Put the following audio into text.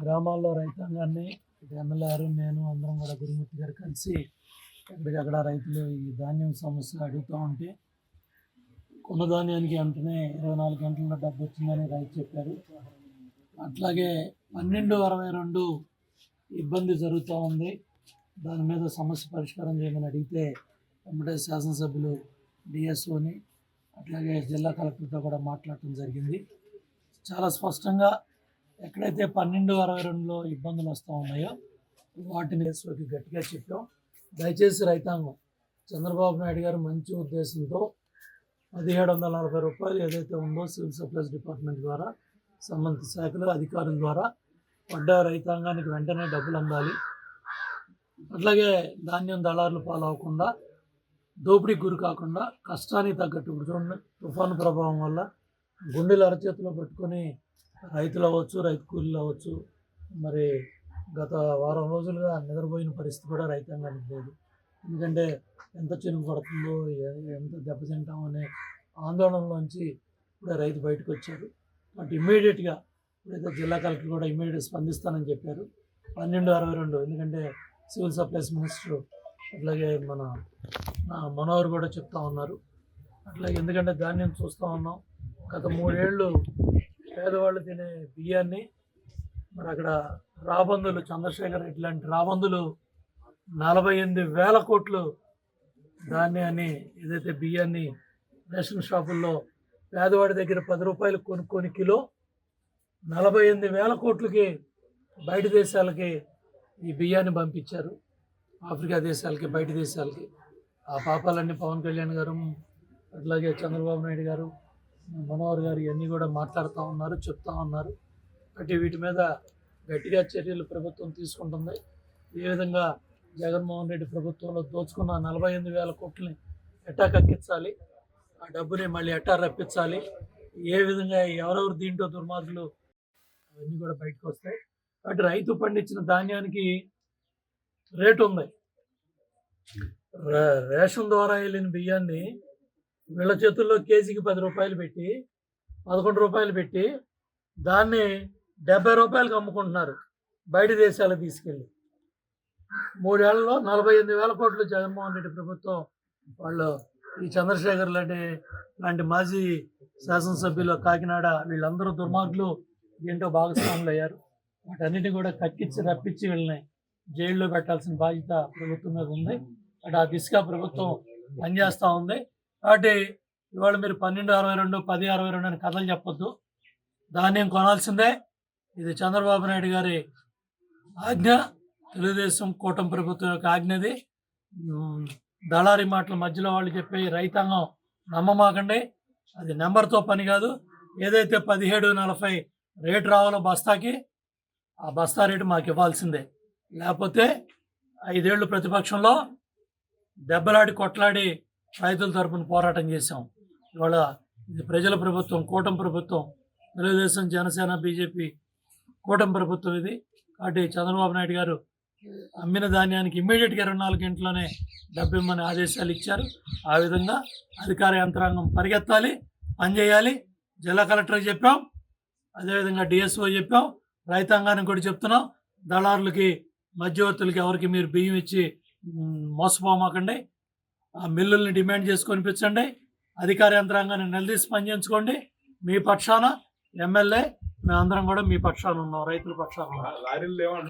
గ్రామాల్లో రైతాంగాన్ని ఎమ్మెల్యేలు నేను అందరం కూడా గురుమూర్తి గారు కలిసి ఎక్కడికక్కడ రైతులు ఈ ధాన్యం సమస్య అడుగుతూ ఉంటే కొన్న ధాన్యానికి వెంటనే 24 గంటల్లో డబ్బు వచ్చిందని రైతు చెప్పారు. అట్లాగే 12/22 ఇబ్బంది జరుగుతూ ఉంది. దాని మీద సమస్య పరిష్కారం చేయమని అడిగితే వెంబడే శాసనసభ్యులు డిఎస్ఓని అట్లాగే జిల్లా కలెక్టర్తో కూడా మాట్లాడటం జరిగింది. చాలా స్పష్టంగా ఎక్కడైతే 12/22లో ఇబ్బందులు వస్తూ ఉన్నాయో వాటిని డిఎస్ఓకి గట్టిగా చెప్పాం. దయచేసి రైతాంగం చంద్రబాబు నాయుడు గారు మంచి ఉద్దేశంతో 1740 రూపాయలు ఏదైతే ఉందో సివిల్ సప్లైస్ డిపార్ట్మెంట్ ద్వారా సంబంధిత శాఖల అధికారుల ద్వారా పడ్డ రైతాంగానికి వెంటనే డబ్బులు అందాలి. అట్లాగే ధాన్యం దళారులు పాలవకుండా దోపిడీకి గురి కాకుండా కష్టానికి తగ్గట్టు ఇప్పుడు చూడండి, తుఫాను ప్రభావం వల్ల గుండెలు అరచేతిలో పెట్టుకొని రైతులు అవ్వచ్చు, రైతు కూలీలు అవ్వచ్చు, మరి గత వారం రోజులుగా నిద్రపోయిన పరిస్థితి కూడా రైతాంగానికి లేదు. ఎందుకంటే ఎంత చినుకు పడుతుందో ఎంత దెబ్బతింటాం అనే ఆందోళనలోంచి ఇప్పుడే రైతు బయటకు వచ్చారు. బట్ ఇమ్మీడియట్గా ఇప్పుడైతే జిల్లా కలెక్టర్ కూడా ఇమ్మీడియట్గా స్పందిస్తానని చెప్పారు. 12/22 ఎందుకంటే సివిల్ సప్లైస్ మినిస్టర్ అట్లాగే మన మనోహర్ కూడా చెప్తా ఉన్నారు. అట్లాగే ఎందుకంటే ధాన్యం చూస్తూ ఉన్నాం, గత 3 ఏళ్ళు పేదవాళ్ళు తినే బియ్యాన్ని మరి అక్కడ రాబందులు చంద్రశేఖర్ రెడ్డి లాంటి రాబందులు 48,000 కోట్లు ధాన్యాన్ని ఏదైతే బియ్యాన్ని రేషన్ షాపుల్లో పేదవాడి దగ్గర 10 రూపాయలు కొనుక్కొని కిలో 48,000 కోట్లకి బయట దేశాలకి ఈ బియ్యాన్ని పంపించారు. ఆఫ్రికా దేశాలకి, బయట దేశాలకి. ఆ పాపాలన్నీ పవన్ కళ్యాణ్ గారు అట్లాగే చంద్రబాబు నాయుడు గారు, మనోహర్ గారు ఇవన్నీ కూడా మాట్లాడుతూ ఉన్నారు, చెప్తా ఉన్నారు. అంటే వీటి మీద గట్టిగా చర్యలు ప్రభుత్వం తీసుకుంటుంది. ఏ విధంగా జగన్మోహన్ రెడ్డి ప్రభుత్వంలో దోచుకున్న 48,000 కోట్లని ఎట్టా కక్కించాలి, ఆ డబ్బుని మళ్ళీ ఎట్టా రప్పించాలి, ఏ విధంగా ఎవరెవరు దీంట్లో దుర్మార్గులు అవన్నీ కూడా బయటకు వస్తాయి. కాబట్టి రైతు పండించిన ధాన్యానికి రేటు ఉంది. రేషన్ ద్వారా వెళ్ళిన బియ్యాన్ని వీళ్ళ చేతుల్లో కేజీకి 10 రూపాయలు పెట్టి 11 రూపాయలు పెట్టి దాన్ని 70 రూపాయలకు అమ్ముకుంటున్నారు బయట దేశాలకు తీసుకెళ్ళి. 3 ఏళ్లలో 48,000 కోట్లు జగన్మోహన్ రెడ్డి ప్రభుత్వం వాళ్ళు ఈ చంద్రశేఖర్ లాంటి మాజీ శాసనసభ్యులు కాకినాడ వీళ్ళందరూ దుర్మార్గులు దీంట్లో భాగస్వాములు అయ్యారు. వాటన్నిటిని కూడా కక్కించి రప్పించి వీళ్ళని జైల్లో పెట్టాల్సిన బాధ్యత ప్రభుత్వం మీద ఉంది. అటు ఆ దిశగా ప్రభుత్వం పనిచేస్తూ ఉంది. కాబట్టి ఇవాళ మీరు 12/22, 10/22 అని కథలు చెప్పొద్దు. ధాన్యం కొనాల్సిందే. ఇది చంద్రబాబు నాయుడు గారి ఆజ్ఞ, తెలుగుదేశం కూటమి ప్రభుత్వం యొక్క ఆజ్ఞది. దళారీ మాటల మధ్యలో వాళ్ళు చెప్పే రైతాంగం నమ్మమాకండి. అది నెంబర్తో పని కాదు. ఏదైతే 17.40 రేటు రావాలో బస్తాకి, ఆ బస్తా రేటు మాకు ఇవ్వాల్సిందే. లేకపోతే 5 ఏళ్ళు ప్రతిపక్షంలో దెబ్బలాడి కొట్లాడి రైతుల తరపున పోరాటం చేశాం. ఇవాళ ఇది ప్రజల ప్రభుత్వం, కూటమి ప్రభుత్వం, తెలుగుదేశం, జనసేన, బీజేపీ కూటమి ప్రభుత్వం ఇది. కాబట్టి చంద్రబాబు నాయుడు గారు అమ్మిన ధాన్యానికి ఇమ్మీడియట్గా 24 గంటల్లోనే డబ్బు ఇమ్మని ఆదేశాలు ఇచ్చారు. ఆ విధంగా అధికార యంత్రాంగం పరిగెత్తాలి, పనిచేయాలి. జిల్లా కలెక్టర్కి చెప్పాం, అదేవిధంగా డిఎస్ఓ చెప్పాం, రైతాంగానికి కూడా చెప్తున్నాం. దళారులకి, మధ్యవర్తులకి ఎవరికి మీరు బియ్యం ఇచ్చి మోసపోమాకండి. ఆ మిల్లుల్ని డిమాండ్ చేసి కొనిపించండి. అధికార యంత్రాంగాన్ని నిలదీసి పనిచేయించుకోండి. మీ పక్షాన ఎమ్మెల్యే మేమందరం కూడా మీ పక్షాన ఉన్నాం, రైతుల పక్షాన ఉన్నాం.